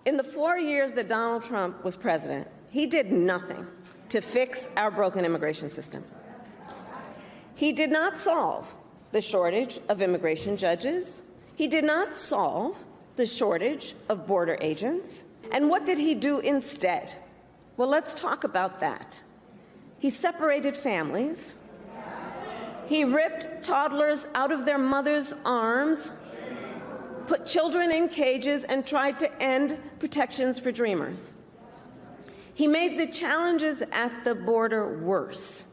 In the 4 years that Donald Trump was president, he did nothing to fix our broken immigration system. He did not solve the shortage of immigration judges. He did not solve the shortage of border agents. And what did he do instead? Well, let's talk about that. He separated families. He ripped toddlers out of their mothers' arms, put children in cages, and tried to end protections for dreamers. He made the challenges at the border worse.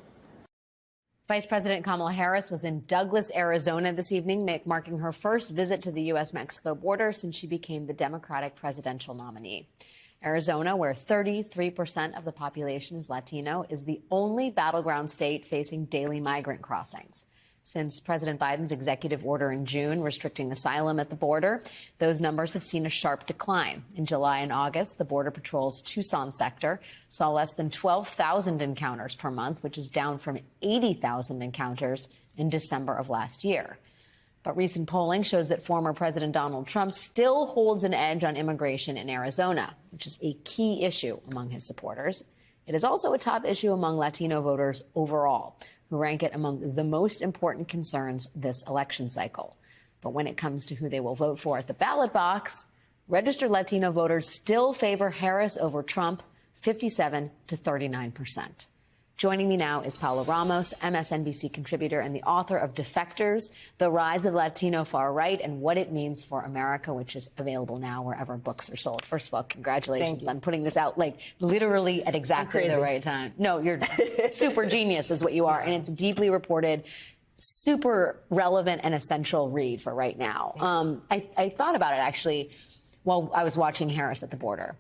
Vice President Kamala Harris was in Douglas, Arizona this evening, marking her first visit to the U.S.-Mexico border since she became the Democratic presidential nominee. Arizona, where 33% of the population is Latino, is the only battleground state facing daily migrant crossings. Since President Biden's executive order in June restricting asylum at the border, those numbers have seen a sharp decline. In July and August, the Border Patrol's Tucson sector saw less than 12,000 encounters per month, which is down from 80,000 encounters in December of last year. But recent polling shows that former President Donald Trump still holds an edge on immigration in Arizona, which is a key issue among his supporters. It is also a top issue among Latino voters overall, who rank it among the most important concerns this election cycle. But when it comes to who they will vote for at the ballot box, registered Latino voters still favor Harris over Trump, 57 to 39%. Joining me now is Paula Ramos, MSNBC contributor and the author of Defectors, The Rise of Latino Far Right and What It Means for America, which is available now wherever books are sold. First of all, congratulations on putting this out, like, literally at exactly the right time. No, you're super genius is what you are, and it's deeply reported, super relevant and essential read for right now. I thought about it, actually, while I was watching Harris at the border.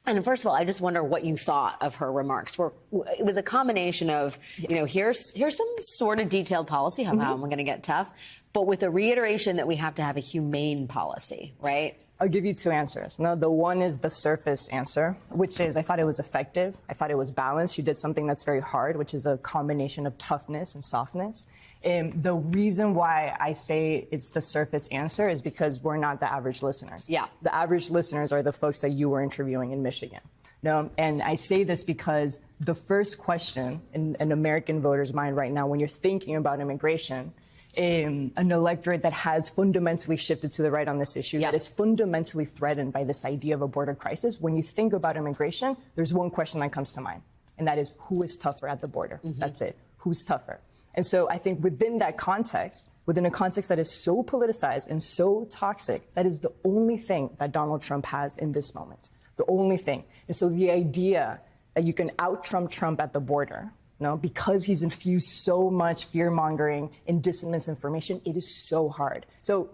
And first of all, I just wonder what you thought of her remarks. It was a combination of, you know, here's some sort of detailed policy, how we're going to get tough, but with a reiteration that we have to have a humane policy, right? I'll give you two answers. No, the one is the surface answer, which is I thought it was effective. I thought it was balanced. She did something that's very hard, which is a combination of toughness and softness. And the reason why I say it's the surface answer is because we're not the average listeners. Yeah. The average listeners are the folks that you were interviewing in Michigan. No, and I say this because the first question in an American voter's mind right now, when you're thinking about immigration, an electorate that has fundamentally shifted to the right on this issue, that is fundamentally threatened by this idea of a border crisis. When you think about immigration, there's one question that comes to mind, and that is who is tougher at the border? That's it. Who's tougher? And so I think within that context, within a context that is so politicized and so toxic, that is the only thing that Donald Trump has in this moment. The only thing. And so the idea that you can out-Trump Trump at the border, because he's infused so much fear-mongering and misinformation, it is so hard. So,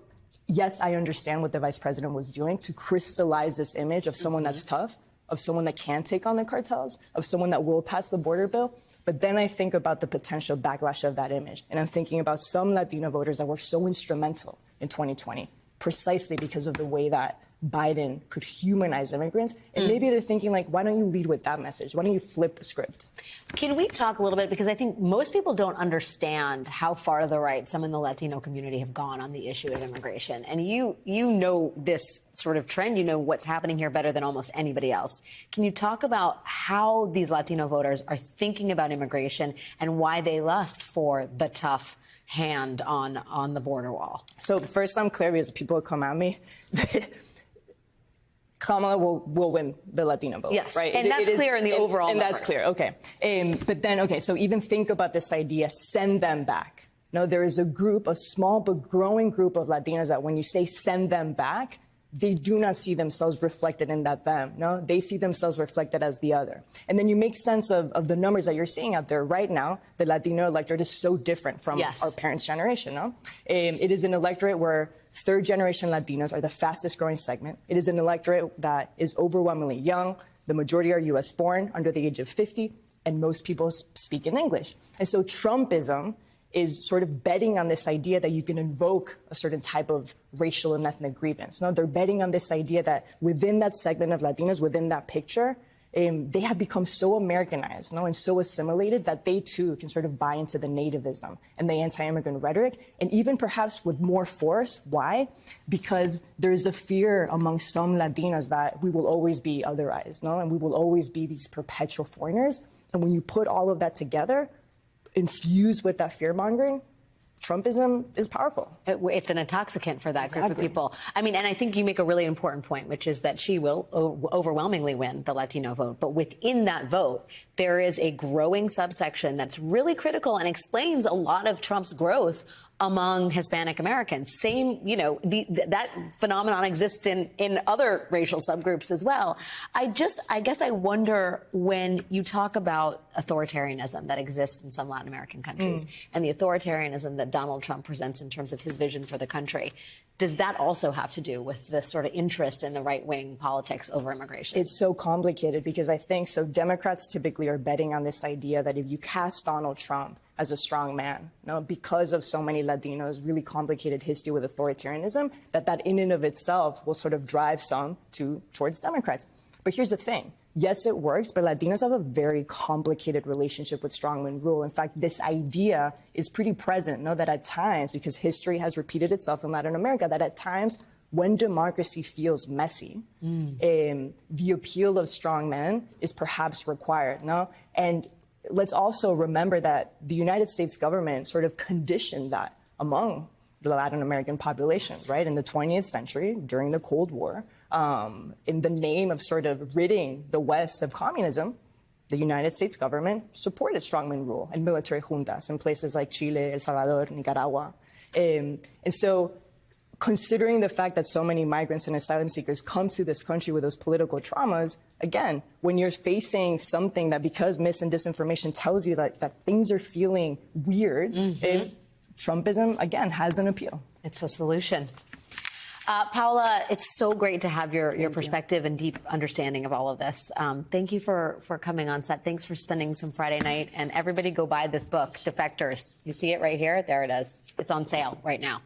yes, I understand what the vice president was doing to crystallize this image of someone that's tough, of someone that can take on the cartels, of someone that will pass the border bill. But then I think about the potential backlash of that image. And I'm thinking about some Latino voters that were so instrumental in 2020, precisely because of the way that Biden could humanize immigrants. And maybe they're thinking, like, why don't you lead with that message? Why don't you flip the script? Can we talk a little bit? Because I think most people don't understand how far to the right some in the Latino community have gone on the issue of immigration. And you know this sort of trend. You know what's happening here better than almost anybody else. Can you talk about how these Latino voters are thinking about immigration and why they lust for the tough hand on the border wall? So first, I'm clear because people will come at me. Kamala will win the Latino vote, yes, right? And that's clear in the overall and numbers. That's clear, okay. But then, okay, so even think about this idea, send them back. No, there is a group, a small but growing group of Latinos that when you say send them back, they do not see themselves reflected in that them. No, they see themselves reflected as the other. And then you make sense of the numbers that you're seeing out there right now. The Latino electorate is so different from our parents' generation. No, it is an electorate where third-generation Latinos are the fastest-growing segment. It is an electorate that is overwhelmingly young. The majority are U.S.-born, under the age of 50, and most people speak in English. And so Trumpism is sort of betting on this idea that you can invoke a certain type of racial and ethnic grievance. No, they're betting on this idea that within that segment of Latinos, within that picture, they have become so Americanized, and so assimilated that they too can sort of buy into the nativism and the anti-immigrant rhetoric, and even perhaps with more force. Why? Because there is a fear among some Latinas that we will always be otherized, and we will always be these perpetual foreigners. And when you put all of that together, infused with that fear-mongering, Trumpism is powerful. It's an intoxicant for that group of Exactly. people. I mean, and I think you make a really important point, which is that she will overwhelmingly win the Latino vote. But within that vote, there is a growing subsection that's really critical and explains a lot of Trump's growth among Hispanic Americans. Same, that phenomenon exists in other racial subgroups as well. I guess I wonder, when you talk about authoritarianism that exists in some Latin American countries and the authoritarianism that Donald Trump presents in terms of his vision for the country, does that also have to do with the sort of interest in the right-wing politics over immigration? It's so complicated because I think Democrats typically are betting on this idea that if you cast Donald Trump as a strong man, because of so many Latinos' really complicated history with authoritarianism, that in and of itself will sort of drive some towards Democrats. But here's the thing. Yes, it works, but Latinos have a very complicated relationship with strongman rule. In fact, this idea is pretty present, that at times, because history has repeated itself in Latin America, that at times when democracy feels messy, the appeal of strong men is perhaps required, And let's also remember that the United States government sort of conditioned that among the Latin American population, right? In the 20th century, during the Cold War, in the name of sort of ridding the West of communism, the United States government supported strongman rule and military juntas in places like Chile, El Salvador, Nicaragua. And so considering the fact that so many migrants and asylum seekers come to this country with those political traumas, again, when you're facing something that, because mis and disinformation tells you that things are feeling weird, Trumpism, again, has an appeal. It's a solution. Paola, it's so great to have your perspective and deep understanding of all of this. Thank you for coming on set. Thanks for spending some Friday night. And everybody go buy this book, Defectors. You see it right here? There it is. It's on sale right now.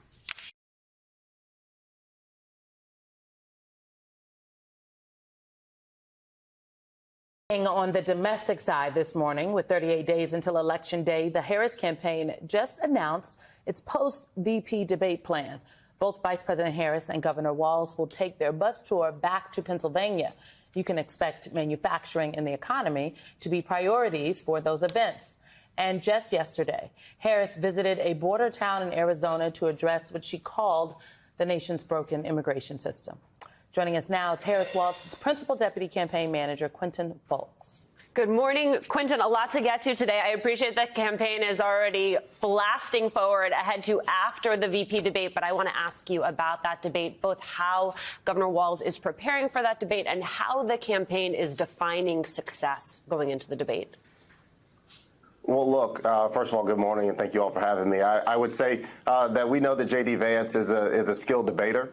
On the domestic side this morning, with 38 days until Election Day, the Harris campaign just announced its post-VP debate plan. Both Vice President Harris and Governor Walz will take their bus tour back to Pennsylvania. You can expect manufacturing and the economy to be priorities for those events. And just yesterday, Harris visited a border town in Arizona to address what she called the nation's broken immigration system. Joining us now is Harris Walz's Principal Deputy Campaign Manager, Quentin Fulks. Good morning, Quentin. A lot to get to today. I appreciate that campaign is already blasting forward ahead to after the VP debate, but I want to ask you about that debate, both how Governor Walz is preparing for that debate and how the campaign is defining success going into the debate. Well, look, first of all, good morning, and thank you all for having me. I would say that we know that J.D. Vance is a skilled debater.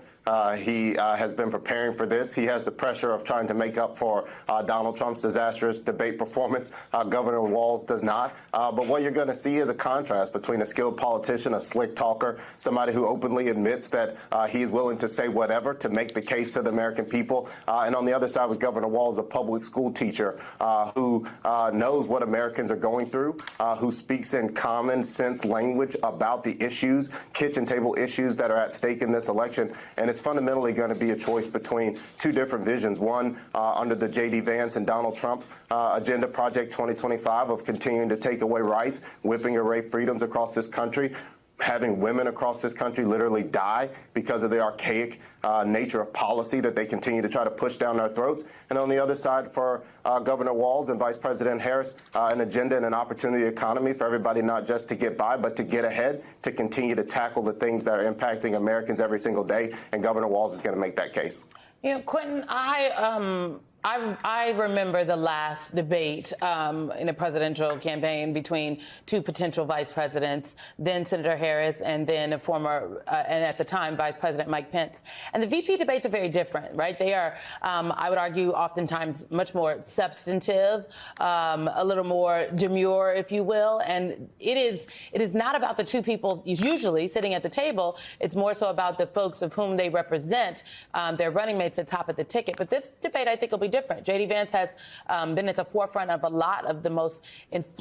He has been preparing for this. He has the pressure of trying to make up for Donald Trump's disastrous debate performance. Governor Walz does not. But what you're going to see is a contrast between a skilled politician, a slick talker, somebody who openly admits that he's willing to say whatever to make the case to the American people. And on the other side with Governor Walz, a public school teacher who knows what Americans are going through, who speaks in common sense language about the issues, kitchen table issues that are at stake in this election. And it's fundamentally going to be a choice between two different visions. One, under the J.D. Vance and Donald Trump agenda, Project 2025, of continuing to take away rights, whipping away freedoms across this country, having women across this country literally die because of the archaic nature of policy that they continue to try to push down our throats. And on the other side, for Governor Walz and Vice President Harris, an agenda and an opportunity economy for everybody, not just to get by, but to get ahead, to continue to tackle the things that are impacting Americans every single day. And Governor Walz is going to make that case. You know, Quentin, I remember the last debate in a presidential campaign between two potential vice presidents, then Senator Harris and then a former, and at the time, Vice President Mike Pence. And the VP debates are very different, right? They are, I would argue, oftentimes much more substantive, a little more demure, if you will. And it is not about the two people usually sitting at the table. It's more so about the folks of whom they represent, their running mates at the top of the ticket. But this debate, I think, will be different. J.D. Vance has been at the forefront of a lot of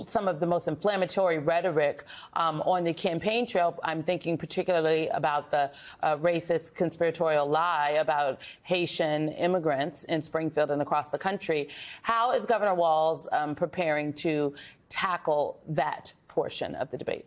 some of the most inflammatory rhetoric on the campaign trail. I'm thinking particularly about the racist conspiratorial lie about Haitian immigrants in Springfield and across the country. How is Governor Walz preparing to tackle that portion of the debate?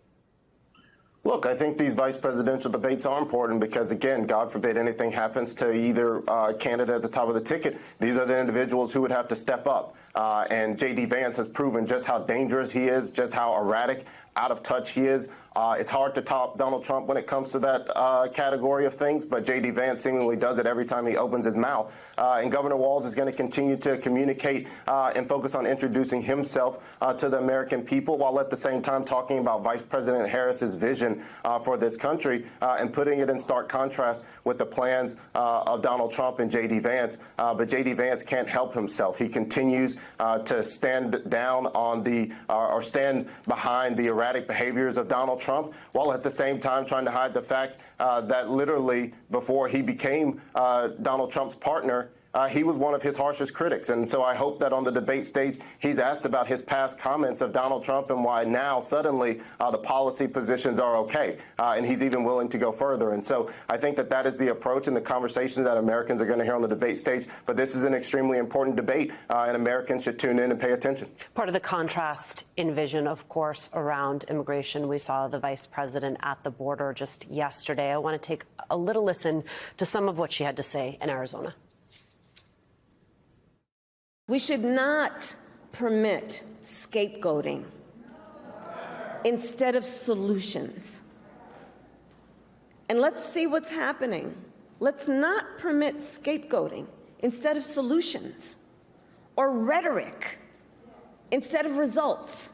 Look, I think these vice presidential debates are important because, again, God forbid anything happens to either candidate at the top of the ticket. These are the individuals who would have to step up. And J.D. Vance has proven just how dangerous he is, just how erratic, out of touch he is. It's hard to top Donald Trump when it comes to that category of things, but J.D. Vance seemingly does it every time he opens his mouth. And Governor Walz is going to continue to communicate and focus on introducing himself to the American people, while at the same time talking about Vice President Harris's vision for this country and putting it in stark contrast with the plans of Donald Trump and J.D. Vance. But J.D. Vance can't help himself. He continues to stand down on or stand behind the erratic behaviors of Donald Trump, while at the same time trying to hide the fact that literally before he became Donald Trump's partner, he was one of his harshest critics. And so I hope that on the debate stage, he's asked about his past comments of Donald Trump and why now suddenly the policy positions are okay. And he's even willing to go further. And so I think that that is the approach and the conversations that Americans are going to hear on the debate stage. But this is an extremely important debate, and Americans should tune in and pay attention. Part of the contrast in vision, of course, around immigration. We saw the vice president at the border just yesterday. I want to take a little listen to some of what she had to say in Arizona. We should not permit scapegoating instead of solutions. And let's see what's happening. Let's not permit scapegoating instead of solutions, or rhetoric instead of results.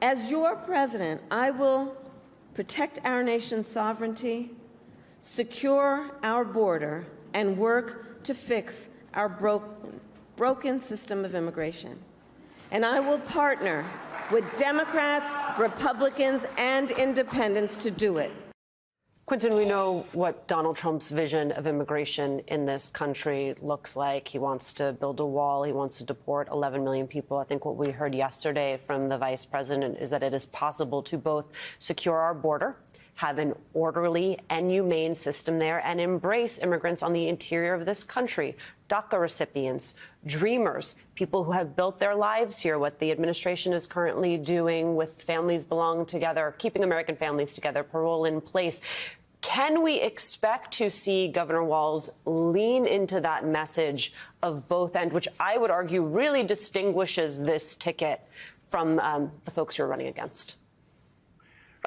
As your president, I will protect our nation's sovereignty, secure our border, and work to fix our broken system of immigration. And I will partner with Democrats, Republicans, and independents to do it. Quinton, we know what Donald Trump's vision of immigration in this country looks like. He wants to build a wall. He wants to deport 11 million people. I think what we heard yesterday from the vice president is that it is possible to both secure our border, have an orderly and humane system there, and embrace immigrants on the interior of this country. DACA recipients, dreamers, people who have built their lives here, what the administration is currently doing with families belong together, keeping American families together, parole in place. Can we expect to see Governor Walz lean into that message of both ends, which I would argue really distinguishes this ticket from the folks you're running against?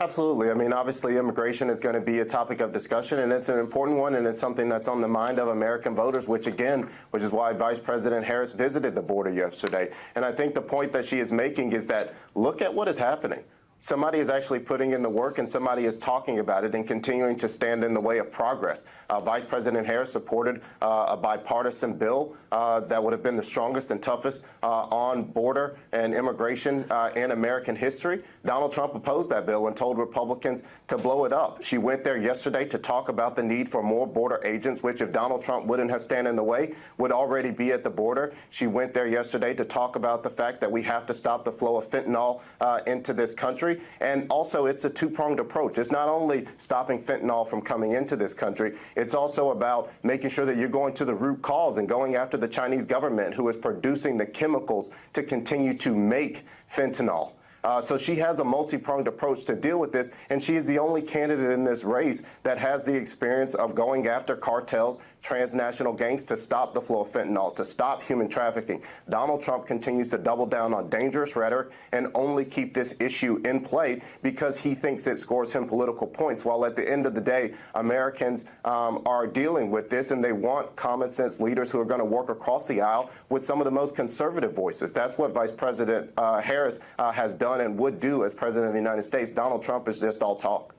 Absolutely. I mean, obviously, immigration is going to be a topic of discussion, and it's an important one, and it's something that's on the mind of American voters, which is why Vice President Harris visited the border yesterday. And I think the point that she is making is that look at what is happening. Somebody is actually putting in the work, and somebody is talking about it and continuing to stand in the way of progress. Vice President Harris supported a bipartisan bill that would have been the strongest and toughest on border and immigration in American history. Donald Trump opposed that bill and told Republicans to blow it up. She went there yesterday to talk about the need for more border agents, which if Donald Trump wouldn't have stand in the way, would already be at the border. She went there yesterday to talk about the fact that we have to stop the flow of fentanyl into this country. And also, it's a two-pronged approach. It's not only stopping fentanyl from coming into this country, it's also about making sure that you're going to the root cause and going after the Chinese government who is producing the chemicals to continue to make fentanyl. So she has a multi-pronged approach to deal with this, and she is the only candidate in this race that has the experience of going after cartels, transnational gangs, to stop the flow of fentanyl, to stop human trafficking. Donald Trump continues to double down on dangerous rhetoric and only keep this issue in play because he thinks it scores him political points, while at the end of the day, Americans are dealing with this, and they want common sense leaders who are going to work across the aisle with some of the most conservative voices. That's what Vice President Harris has done and would do as president of the United States. Donald Trump is just all talk.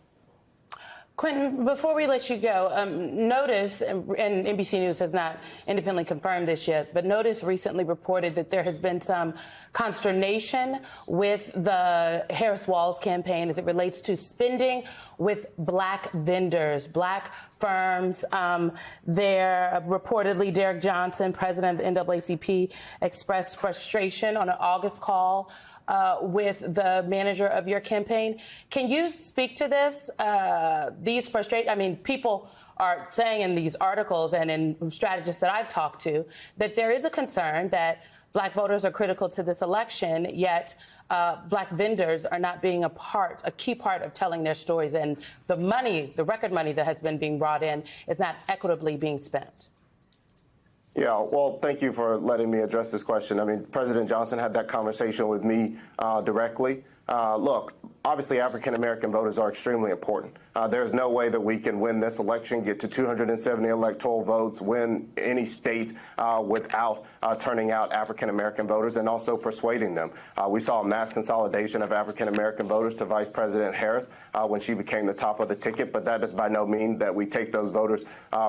Quentin, before we let you go, Notice, and NBC News has not independently confirmed this yet, but Notice recently reported that there has been some consternation with the Harris-Walz campaign as it relates to spending with black vendors, black firms. There, reportedly, Derek Johnson, president of the NAACP, expressed frustration on an August call with the manager of your campaign. Can you speak to this? These frustrations, I mean, people are saying in these articles and in strategists that I've talked to that there is a concern that black voters are critical to this election, yet black vendors are not being a key part of telling their stories, and the money, the record money that has been being brought in is not equitably being spent. Yeah, well, thank you for letting me address this question. I mean, President Johnson had that conversation with me directly. Look, obviously, African-American voters are extremely important. There's no way that we can win this election, get to 270 electoral votes, win any state without turning out African-American voters and also persuading them. We saw a mass consolidation of African-American voters to Vice President Harris when she became the top of the ticket, but that is by no means that we take those voters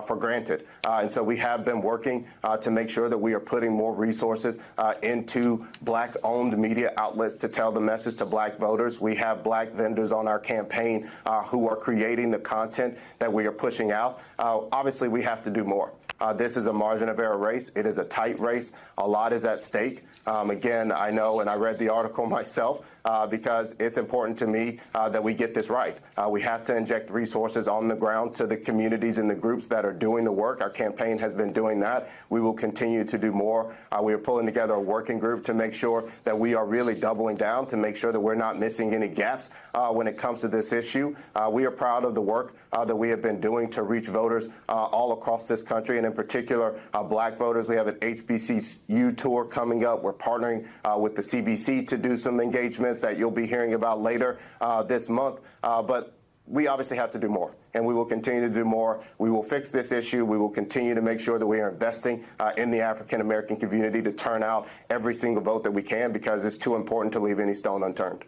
for granted. And so we have been working to make sure that we are putting more resources into black-owned media outlets to tell the message to black voters. We have black vendors on our campaign who are creating the content that we are pushing out. Obviously, we have to do more. This is a margin of error race. It is a tight race. A lot is at stake. Again, I know, and I read the article myself, because it's important to me that we get this right. We have to inject resources on the ground to the communities and the groups that are doing the work. Our campaign has been doing that. We will continue to do more. We are pulling together a working group to make sure that we are really doubling down to make sure that we're not missing any gaps when it comes to this issue. We are proud of the work that we have been doing to reach voters all across this country, and in particular, black voters. We have an HBCU tour coming up. We're partnering with the CBC to do some engagements that you'll be hearing about later this month. But we obviously have to do more, and we will continue to do more. We will fix this issue. We will continue to make sure that we are investing in the African-American community to turn out every single vote that we can, because it's too important to leave any stone unturned.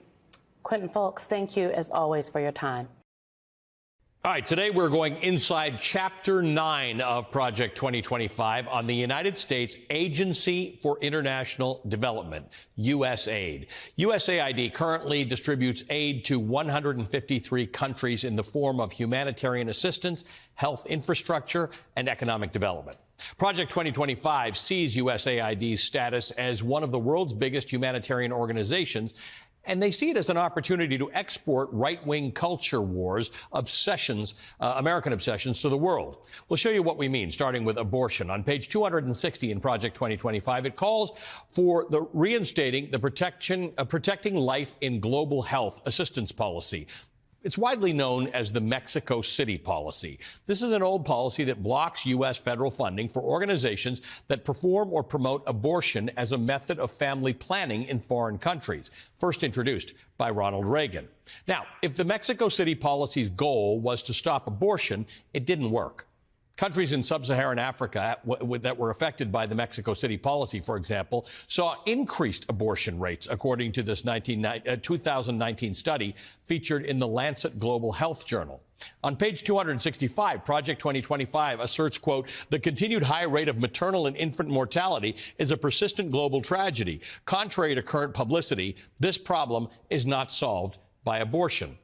Quentin Fulks, thank you, as always, for your time. All right, today we're going inside Chapter 9 of Project 2025 on the United States Agency for International Development, USAID. USAID currently distributes aid to 153 countries in the form of humanitarian assistance, health infrastructure, and economic development. Project 2025 sees USAID's status as one of the world's biggest humanitarian organizations, and they see it as an opportunity to export right-wing culture wars, American obsessions to the world. We'll show you what we mean, starting with abortion. On page 260 in Project 2025, it calls for the reinstating the Protecting Life in Global Health assistance policy. It's widely known as the Mexico City policy. This is an old policy that blocks U.S. federal funding for organizations that perform or promote abortion as a method of family planning in foreign countries, first introduced by Ronald Reagan. Now, if the Mexico City policy's goal was to stop abortion, it didn't work. Countries in sub-Saharan Africa that were affected by the Mexico City policy, for example, saw increased abortion rates, according to this 2019 study featured in the Lancet Global Health Journal. On page 265, Project 2025 asserts, quote, the continued high rate of maternal and infant mortality is a persistent global tragedy. Contrary to current publicity, this problem is not solved by abortion.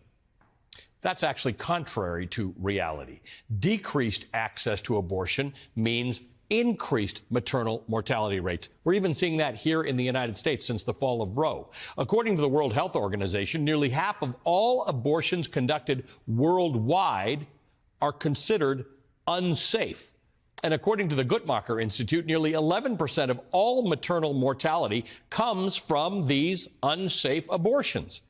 That's actually contrary to reality. Decreased access to abortion means increased maternal mortality rates. We're even seeing that here in the United States since the fall of Roe. According to the World Health Organization, nearly half of all abortions conducted worldwide are considered unsafe. And according to the Guttmacher Institute, nearly 11% of all maternal mortality comes from these unsafe abortions.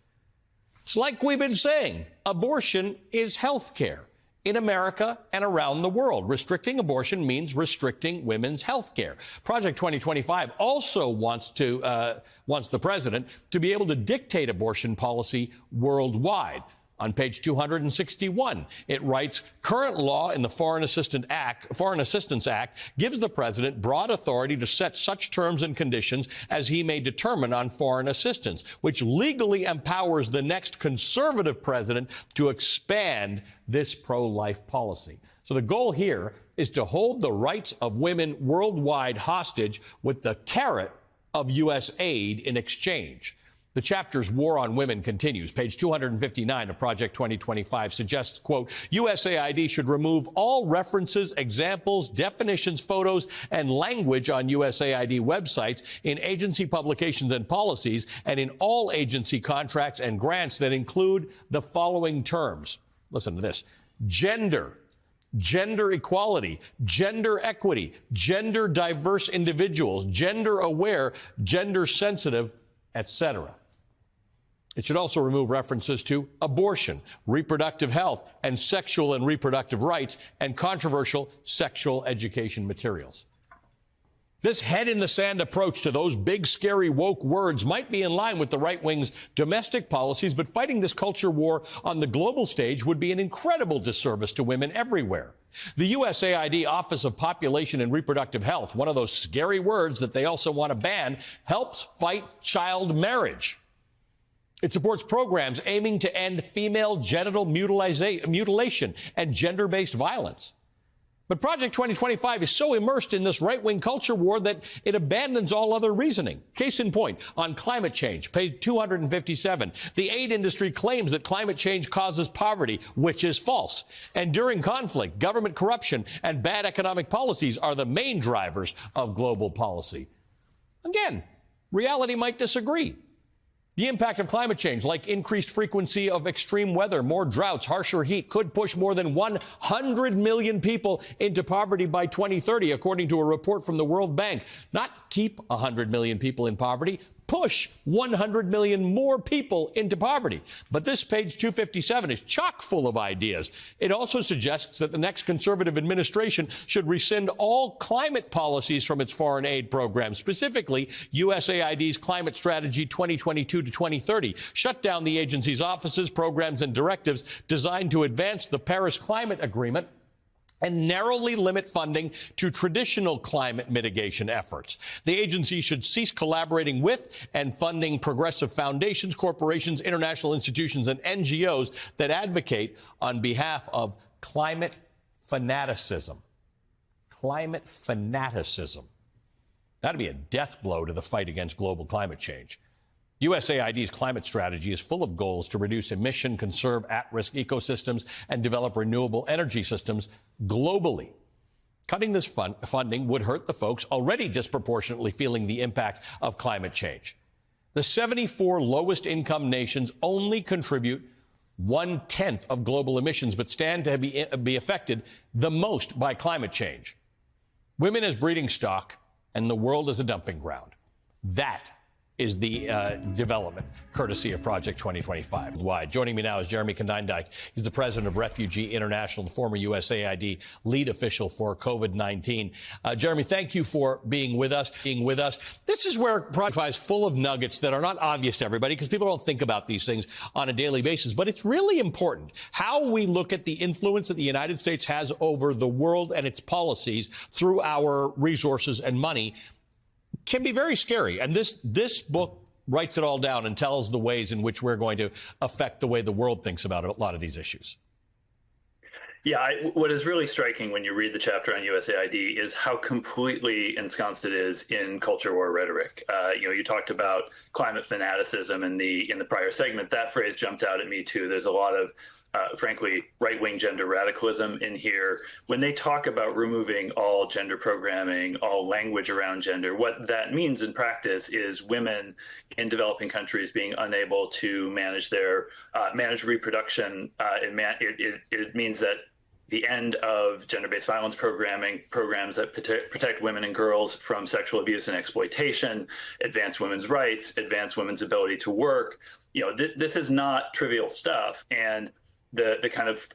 It's like we've been saying, abortion is health care in America and around the world. Restricting abortion means restricting women's health care. Project 2025 also wants the president to be able to dictate abortion policy worldwide. On page 261, it writes, current law in the Foreign Assistance Act gives the president broad authority to set such terms and conditions as he may determine on foreign assistance, which legally empowers the next conservative president to expand this pro-life policy. So the goal here is to hold the rights of women worldwide hostage with the carrot of U.S. aid in exchange. The chapter's war on women continues. Page 259 of Project 2025 suggests, quote, USAID should remove all references, examples, definitions, photos, and language on USAID websites, in agency publications and policies, and in all agency contracts and grants that include the following terms. Listen to this. Gender, gender equality, gender equity, gender diverse individuals, gender aware, gender sensitive, etc. It should also remove references to abortion, reproductive health, and sexual and reproductive rights, and controversial sexual education materials. This head-in-the-sand approach to those big, scary, woke words might be in line with the right wing's domestic policies, but fighting this culture war on the global stage would be an incredible disservice to women everywhere. The USAID Office of Population and Reproductive Health, one of those scary words that they also want to ban, helps fight child marriage. It supports programs aiming to end female genital mutilation and gender-based violence. But Project 2025 is so immersed in this right-wing culture war that it abandons all other reasoning. Case in point, on climate change, page 257, the aid industry claims that climate change causes poverty, which is false. And during conflict, government corruption and bad economic policies are the main drivers of global policy. Again, reality might disagree. The impact of climate change, like increased frequency of extreme weather, more droughts, harsher heat, could push more than 100 million people into poverty by 2030, according to a report from the World Bank. Not keep 100 million people in poverty, push 100 million more people into poverty. But this page 257 is chock full of ideas. It also suggests that the next conservative administration should rescind all climate policies from its foreign aid program, specifically USAID's Climate Strategy 2022 to 2030, shut down the agency's offices, programs, and directives designed to advance the Paris Climate Agreement, and narrowly limit funding to traditional climate mitigation efforts. The agency should cease collaborating with and funding progressive foundations, corporations, international institutions, and NGOs that advocate on behalf of climate fanaticism. Climate fanaticism. That'd be a death blow to the fight against global climate change. USAID's climate strategy is full of goals to reduce emission, conserve at-risk ecosystems, and develop renewable energy systems globally. Cutting this funding would hurt the folks already disproportionately feeling the impact of climate change. The 74 lowest income nations only contribute 1/10 of global emissions, but stand to be affected the most by climate change. Women as breeding stock and the world as a dumping ground. That is the development, courtesy of Project 2025. Why? Joining me now is Jeremy Konyndyk. He's the president of Refugee International, the former USAID lead official for COVID-19. Jeremy, thank you for being with us. This is where Project 25 is full of nuggets that are not obvious to everybody because people don't think about these things on a daily basis. But it's really important how we look at the influence that the United States has over the world and its policies through our resources and money can be very scary. And this book writes it all down and tells the ways in which we're going to affect the way the world thinks about a lot of these issues. Yeah, what is really striking when you read the chapter on USAID is how completely ensconced it is in culture war rhetoric. You talked about climate fanaticism in the prior segment. That phrase jumped out at me too. There's a lot of frankly, right-wing gender radicalism in here. When they talk about removing all gender programming, all language around gender, what that means in practice is women in developing countries being unable to manage their manage reproduction. It means that the end of gender-based violence programming, programs that protect women and girls from sexual abuse and exploitation, advance women's rights, advance women's ability to work. This is not trivial stuff. And the kind of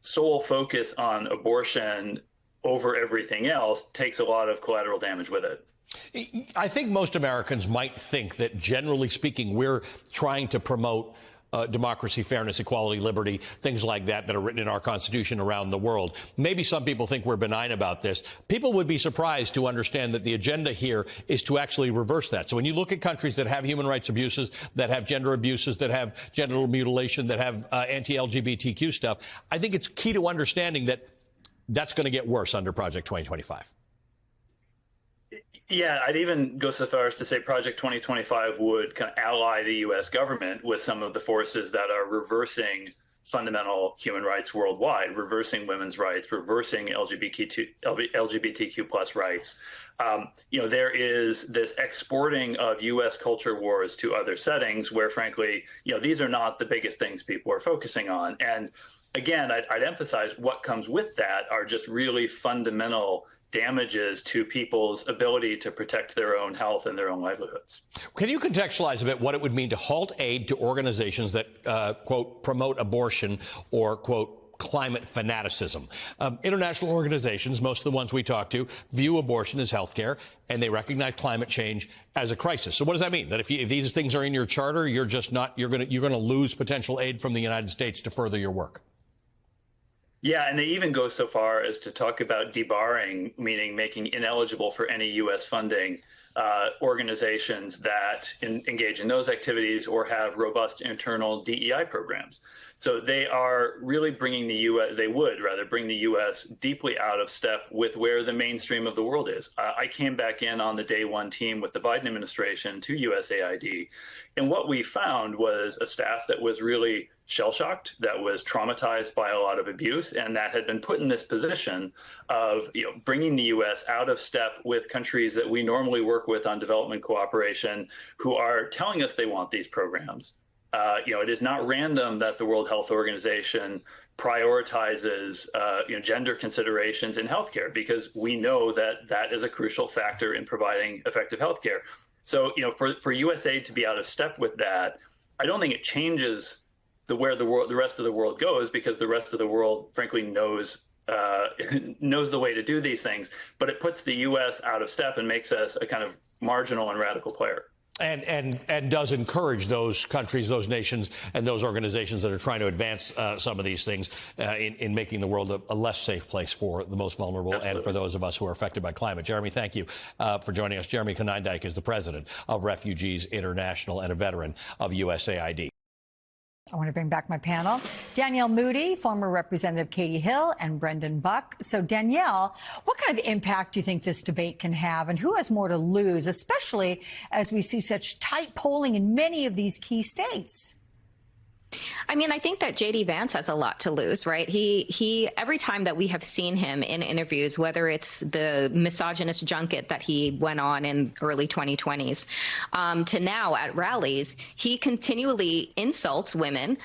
sole focus on abortion over everything else takes a lot of collateral damage with it. I think most Americans might think that, generally speaking, we're trying to promote democracy, fairness, equality, liberty, things like that are written in our Constitution around the world. Maybe some people think we're benign about this. People would be surprised to understand that the agenda here is to actually reverse that. So when you look at countries that have human rights abuses, that have gender abuses, that have genital mutilation, that have anti-LGBTQ stuff, I think it's key to understanding that that's going to get worse under Project 2025. Yeah, I'd even go so far as to say Project 2025 would kind of ally the U.S. government with some of the forces that are reversing fundamental human rights worldwide, reversing women's rights, reversing LGBTQ plus rights. There is this exporting of U.S. culture wars to other settings where, frankly, these are not the biggest things people are focusing on. And again, I'd emphasize what comes with that are just really fundamental damages to people's ability to protect their own health and their own livelihoods. Can you contextualize a bit what it would mean to halt aid to organizations that, quote, promote abortion or, quote, climate fanaticism? International organizations, most of the ones we talk to, view abortion as health care, and they recognize climate change as a crisis. So what does that mean? That if these things are in your charter, you're going to lose potential aid from the United States to further your work? Yeah, and they even go so far as to talk about debarring, meaning making ineligible for any U.S. funding organizations that engage in those activities or have robust internal DEI programs. So they are really bringing the U.S., they would rather bring the U.S. deeply out of step with where the mainstream of the world is. I came back in on the day one team with the Biden administration to USAID. And what we found was a staff that was really shell-shocked, that was traumatized by a lot of abuse, and that had been put in this position of bringing the U.S. out of step with countries that we normally work with on development cooperation who are telling us they want these programs. It is not random that the World Health Organization prioritizes gender considerations in healthcare, because we know that that is a crucial factor in providing effective healthcare. So, for USAID to be out of step with that, I don't think it changes where the rest of the world goes, because the rest of the world, frankly, knows the way to do these things. But it puts the U.S. out of step and makes us a kind of marginal and radical player. And does encourage those countries, those nations, and those organizations that are trying to advance some of these things in making the world a less safe place for the most vulnerable. Absolutely. And for those of us who are affected by climate. Jeremy, thank you for joining us. Jeremy Konyndyk is the president of Refugees International and a veteran of USAID. I want to bring back my panel. Danielle Moody, former Representative Katie Hill, and Brendan Buck. So, Danielle, what kind of impact do you think this debate can have, and who has more to lose, especially as we see such tight polling in many of these key states? I mean, I think that J.D. Vance has a lot to lose, right? He every time that we have seen him in interviews, whether it's the misogynist junket that he went on in early 2020s to now at rallies, he continually insults women,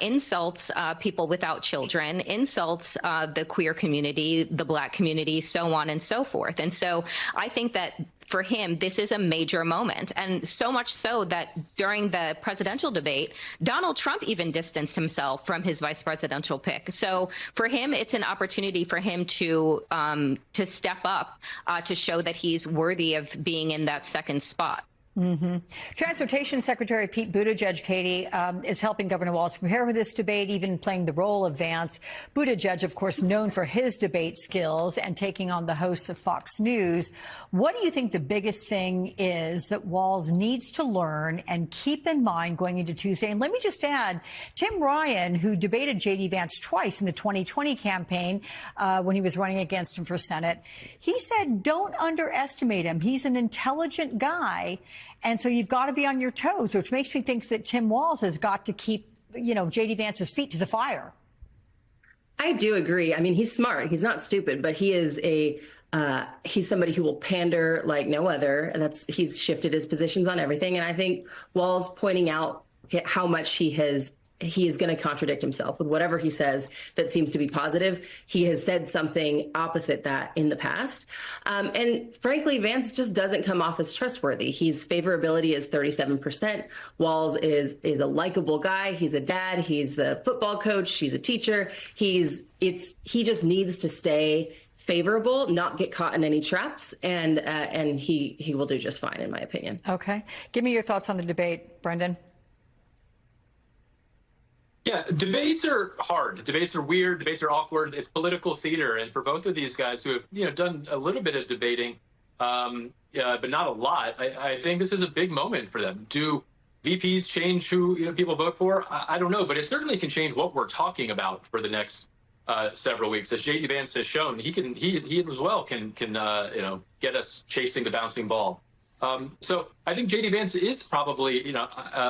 insults people without children, insults the queer community, the Black community, so on and so forth. And so I think that for him, this is a major moment, and so much so that during the presidential debate, Donald Trump even distanced himself from his vice presidential pick. So for him, it's an opportunity for him to step up, to show that he's worthy of being in that second spot. Mm-hmm. Transportation Secretary Pete Buttigieg, Katie, is helping Governor Walz prepare for this debate, even playing the role of Vance. Buttigieg, of course, known for his debate skills and taking on the hosts of Fox News. What do you think the biggest thing is that Walz needs to learn and keep in mind going into Tuesday? And let me just add, Tim Ryan, who debated J.D. Vance twice in the 2020 campaign when he was running against him for Senate, he said, don't underestimate him. He's an intelligent guy. And so you've got to be on your toes, which makes me think that Tim Walz has got to keep, J.D. Vance's feet to the fire. I do agree. I mean, he's smart. He's not stupid, but he is he's somebody who will pander like no other. And he's shifted his positions on everything. And I think Walz pointing out how much he is going to contradict himself with whatever he says that seems to be positive. He has said something opposite that in the past. And frankly, Vance just doesn't come off as trustworthy. His favorability is 37%. Walz is a likable guy. He's a dad. He's a football coach. He's a teacher. He just needs to stay favorable, not get caught in any traps, and he will do just fine, in my opinion. Okay. Give me your thoughts on the debate, Brendan. Yeah, debates are hard. Debates are weird. Debates are awkward. It's political theater. And for both of these guys who have, done a little bit of debating, but not a lot, I think this is a big moment for them. Do VPs change who people vote for? I don't know, but it certainly can change what we're talking about for the next several weeks. As J.D. Vance has shown, he as well can get us chasing the bouncing ball. So I think J.D. Vance is probably,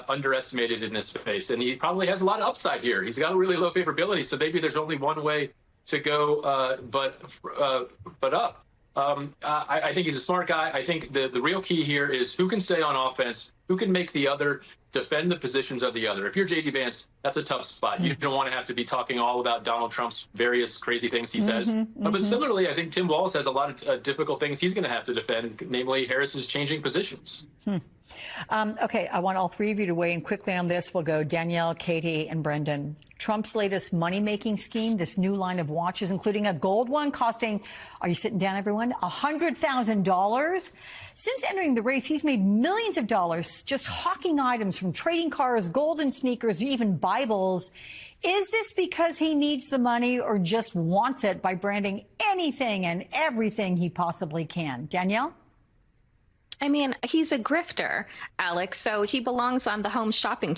underestimated in this space, and he probably has a lot of upside here. He's got a really low favorability, so maybe there's only one way to go, but up. I think he's a smart guy. I think the real key here is who can stay on offense, who can make the other defend the positions of the other. If you're J.D. Vance, that's a tough spot. You don't want to have to be talking all about Donald Trump's various crazy things he says. But similarly, I think Tim Walz has a lot of difficult things he's going to have to defend, namely Harris's changing positions. Okay, I want all three of you to weigh in quickly on this. We'll go Danielle, Katie, and Brendan. Trump's latest money-making scheme, this new line of watches, including a gold one costing, are you sitting down, everyone, $100,000? Since entering the race, he's made millions of dollars just hawking items from trading cars, golden sneakers, even Bibles. Is this because he needs the money or just wants it by branding anything and everything he possibly can? Danielle? I mean, he's a grifter, Alex, so he belongs on the home shopping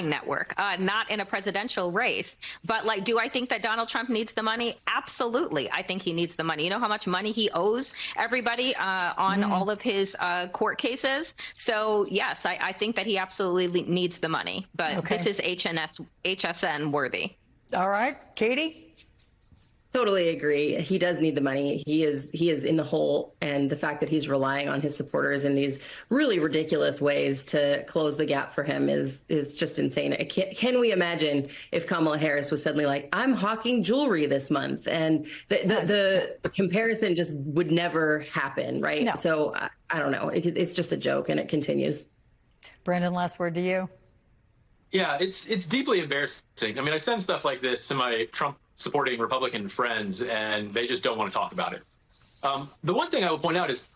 network, not in a presidential race. But do I think that Donald Trump needs the money? Absolutely. I think he needs the money. You know how much money he owes everybody on all of his court cases? So, yes, I think that he absolutely needs the money. But this is HSN worthy. All right. Katie? Totally agree. He does need the money. He is in the hole, and the fact that he's relying on his supporters in these really ridiculous ways to close the gap for him is just insane. Can we imagine if Kamala Harris was suddenly like, I'm hawking jewelry this month, and the comparison just would never happen, right? No. So I don't know. It's just a joke, and it continues. Brendan, last word to you. Yeah, it's deeply embarrassing. I mean, I send stuff like this to my Trump supporting Republican friends, and they just don't want to talk about it. The one thing I will point out is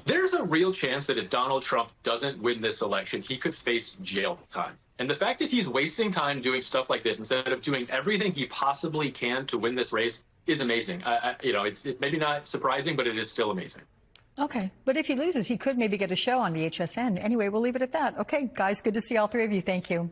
there's a real chance that if Donald Trump doesn't win this election, he could face jail time. And the fact that he's wasting time doing stuff like this instead of doing everything he possibly can to win this race is amazing. It's maybe not surprising, but it is still amazing. Okay, but if he loses, he could maybe get a show on the HSN. Anyway, we'll leave it at that. Okay, guys, good to see all three of you. Thank you.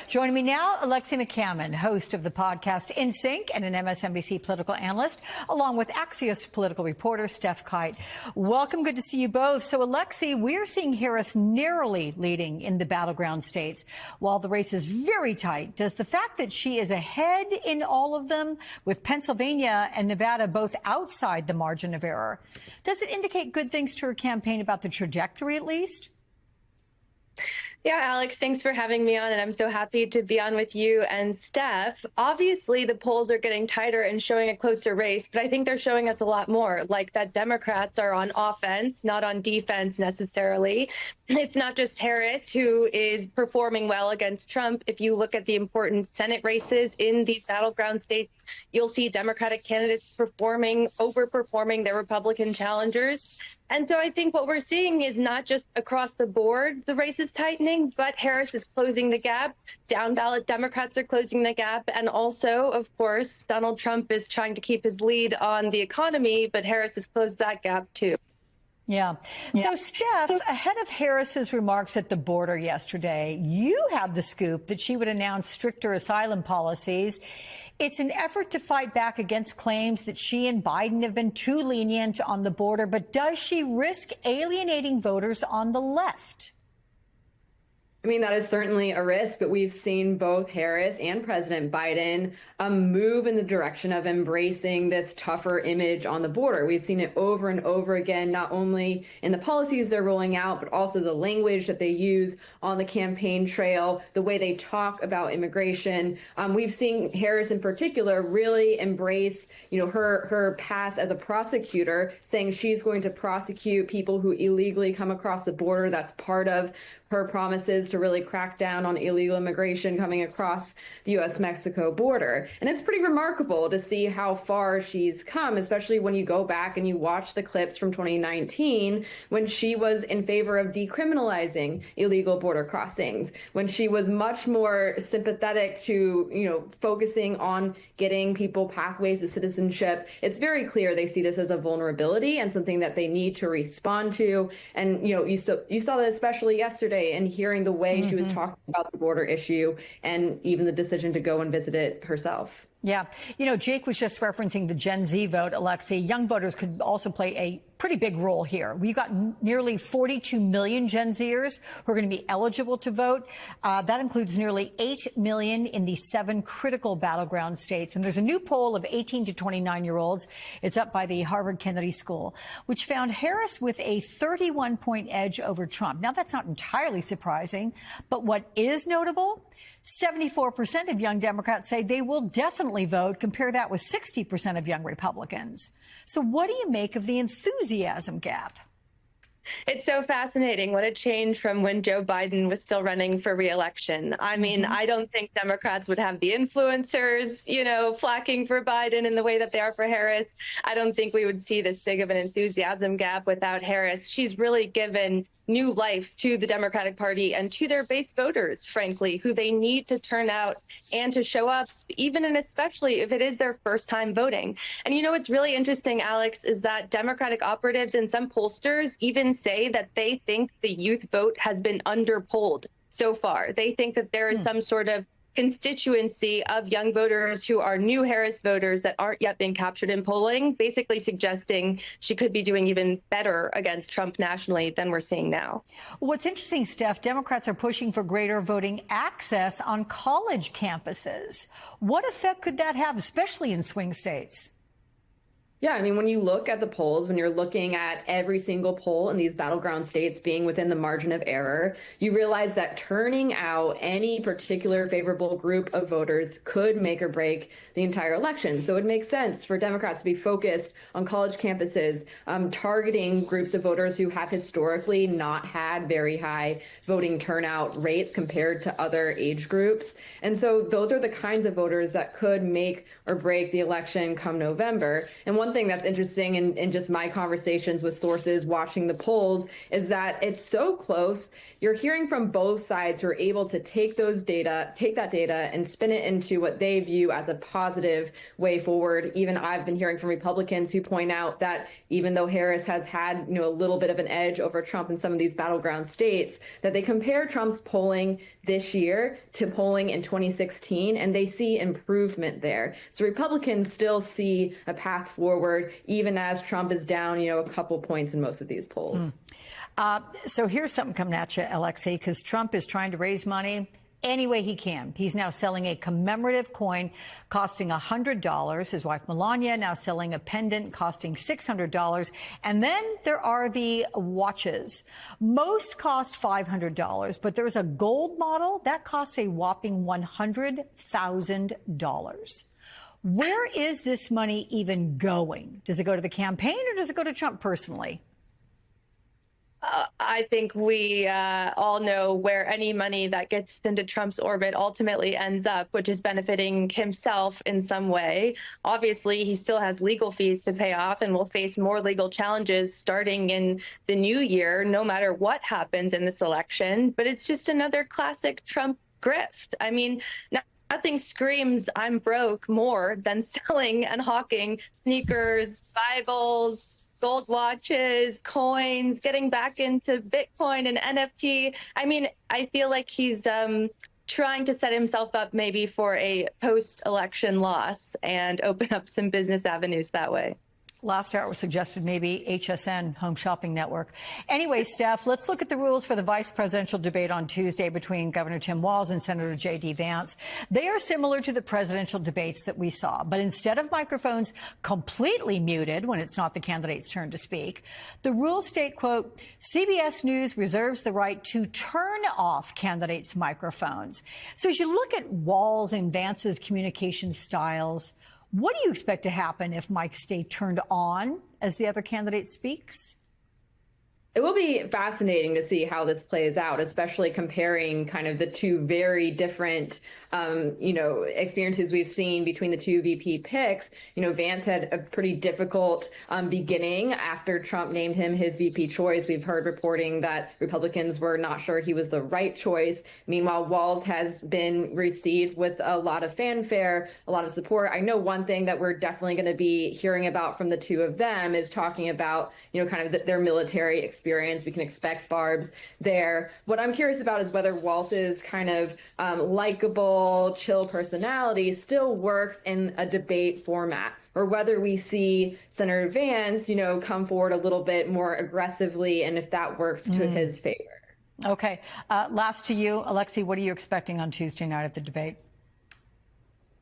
Joining me now, Alexi McCammon, host of the podcast In Sync and an MSNBC political analyst, along with Axios political reporter Steph Kite. Welcome. Good to see you both. So, Alexi, we're seeing Harris narrowly leading in the battleground states, while the race is very tight. Does the fact that she is ahead in all of them, with Pennsylvania and Nevada both outside the margin of error, does it indicate good things to her campaign about the trajectory, at least? Yeah, Alex, thanks for having me on, and I'm so happy to be on with you and Steph. Obviously, the polls are getting tighter and showing a closer race, but I think they're showing us a lot more, like that Democrats are on offense, not on defense necessarily. It's not just Harris who is performing well against Trump. If you look at the important Senate races in these battleground states, you'll see Democratic candidates overperforming their Republican challengers. And so I think what we're seeing is not just across the board the race is tightening, but Harris is closing the gap. Down ballot Democrats are closing the gap. And also, of course, Donald Trump is trying to keep his lead on the economy, but Harris has closed that gap, too. Yeah. So, Steph, ahead of Harris's remarks at the border yesterday, you had the scoop that she would announce stricter asylum policies. It's an effort to fight back against claims that she and Biden have been too lenient on the border. But does she risk alienating voters on the left? I mean, that is certainly a risk, but we've seen both Harris and President Biden move in the direction of embracing this tougher image on the border. We've seen it over and over again, not only in the policies they're rolling out, but also the language that they use on the campaign trail, the way they talk about immigration. We've seen Harris in particular really embrace, her past as a prosecutor, saying she's going to prosecute people who illegally come across the border. That's part of her promises to to really crack down on illegal immigration coming across the U.S.-Mexico border. And it's pretty remarkable to see how far she's come, especially when you go back and you watch the clips from 2019 when she was in favor of decriminalizing illegal border crossings, when she was much more sympathetic to, focusing on getting people pathways to citizenship. It's very clear they see this as a vulnerability and something that they need to respond to. And, you saw that especially yesterday in hearing the way she was talking about the border issue and even the decision to go and visit it herself. Yeah. Jake was just referencing the Gen Z vote, Alexei. Young voters could also play a pretty big role here. We've got nearly 42 million Gen Zers who are going to be eligible to vote. That includes nearly 8 million in the 7 critical battleground states. And there's a new poll of 18 to 29-year-olds. It's up by the Harvard Kennedy School, which found Harris with a 31-point edge over Trump. Now, that's not entirely surprising, but what is notable? 74% of young Democrats say they will definitely vote. Compare that with 60% of young Republicans. So what do you make of the enthusiasm gap? It's so fascinating. What a change from when Joe Biden was still running for re-election. I mean, I don't think Democrats would have the influencers, flocking for Biden in the way that they are for Harris. I don't think we would see this big of an enthusiasm gap without Harris. She's really given new life to the Democratic Party and to their base voters, frankly, who they need to turn out and to show up, even and especially if it is their first time voting. And what's really interesting, Alex, is that Democratic operatives and some pollsters even say that they think the youth vote has been underpolled so far. They think that there is some sort of constituency of young voters who are new Harris voters that aren't yet being captured in polling, basically suggesting she could be doing even better against Trump nationally than we're seeing now. What's interesting, Steph, Democrats are pushing for greater voting access on college campuses. What effect could that have, especially in swing states? Yeah, I mean, when you look at the polls, when you're looking at every single poll in these battleground states being within the margin of error, you realize that turning out any particular favorable group of voters could make or break the entire election. So it makes sense for Democrats to be focused on college campuses, targeting groups of voters who have historically not had very high voting turnout rates compared to other age groups. And so those are the kinds of voters that could make or break the election come November. And one thing that's interesting in just my conversations with sources watching the polls is that it's so close. You're hearing from both sides who are able to take that data and spin it into what they view as a positive way forward. Even I've been hearing from Republicans who point out that even though Harris has had, a little bit of an edge over Trump in some of these battleground states, that they compare Trump's polling this year to polling in 2016, and they see improvement there. So Republicans still see a path forward, even as Trump is down, a couple points in most of these polls. So here's something coming at you, Alexei, because Trump is trying to raise money any way he can. He's now selling a commemorative coin costing $100. His wife, Melania, now selling a pendant costing $600. And then there are the watches. Most cost $500, but there's a gold model that costs a whopping $100,000. Where is this money even going? Does it go to the campaign or does it go to Trump personally? I think we all know where any money that gets into Trump's orbit ultimately ends up, which is benefiting himself in some way. Obviously, he still has legal fees to pay off and will face more legal challenges starting in the new year, no matter what happens in this election. But it's just another classic Trump grift. I mean, nothing screams I'm broke more than selling and hawking sneakers, Bibles, gold watches, coins, getting back into Bitcoin and NFT. I mean, I feel like he's trying to set himself up maybe for a post-election loss and open up some business avenues that way. Last hour was suggested maybe HSN, Home Shopping Network. Anyway, Steph, let's look at the rules for the vice presidential debate on Tuesday between Governor Tim Walz and Senator J.D. Vance. They are similar to the presidential debates that we saw, but instead of microphones completely muted when it's not the candidate's turn to speak, the rules state, quote, CBS News reserves the right to turn off candidates' microphones. So as you look at Walz and Vance's communication styles, what do you expect to happen if mics stay turned on as the other candidate speaks? It will be fascinating to see how this plays out, especially comparing kind of the two very different, experiences we've seen between the two VP picks. Vance had a pretty difficult beginning after Trump named him his VP choice. We've heard reporting that Republicans were not sure he was the right choice. Meanwhile, Walz has been received with a lot of fanfare, a lot of support. I know one thing that we're definitely going to be hearing about from the two of them is talking about, kind of their military experience. We can expect barbs there. What I'm curious about is whether Walz's kind of likable, chill personality still works in a debate format, or whether we see Senator Vance, come forward a little bit more aggressively, and if that works to his favor. Okay. Last to you, Alexi, what are you expecting on Tuesday night at the debate?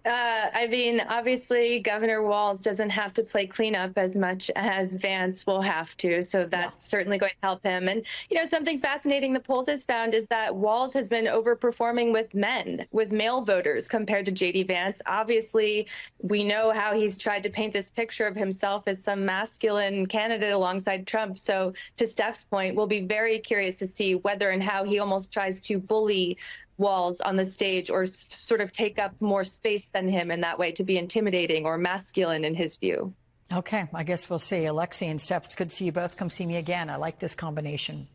Obviously, Governor Walz doesn't have to play cleanup as much as Vance will have to. So that's certainly going to help him. And, something fascinating the polls has found is that Walz has been overperforming with men, with male voters compared to J.D. Vance. Obviously, we know how he's tried to paint this picture of himself as some masculine candidate alongside Trump. So to Steph's point, we'll be very curious to see whether and how he almost tries to bully Walz on the stage or sort of take up more space than him in that way to be intimidating or masculine in his view. Okay, I guess we'll see. Alexi and Steph, it's good to see you both. Come see me again. I like this combination.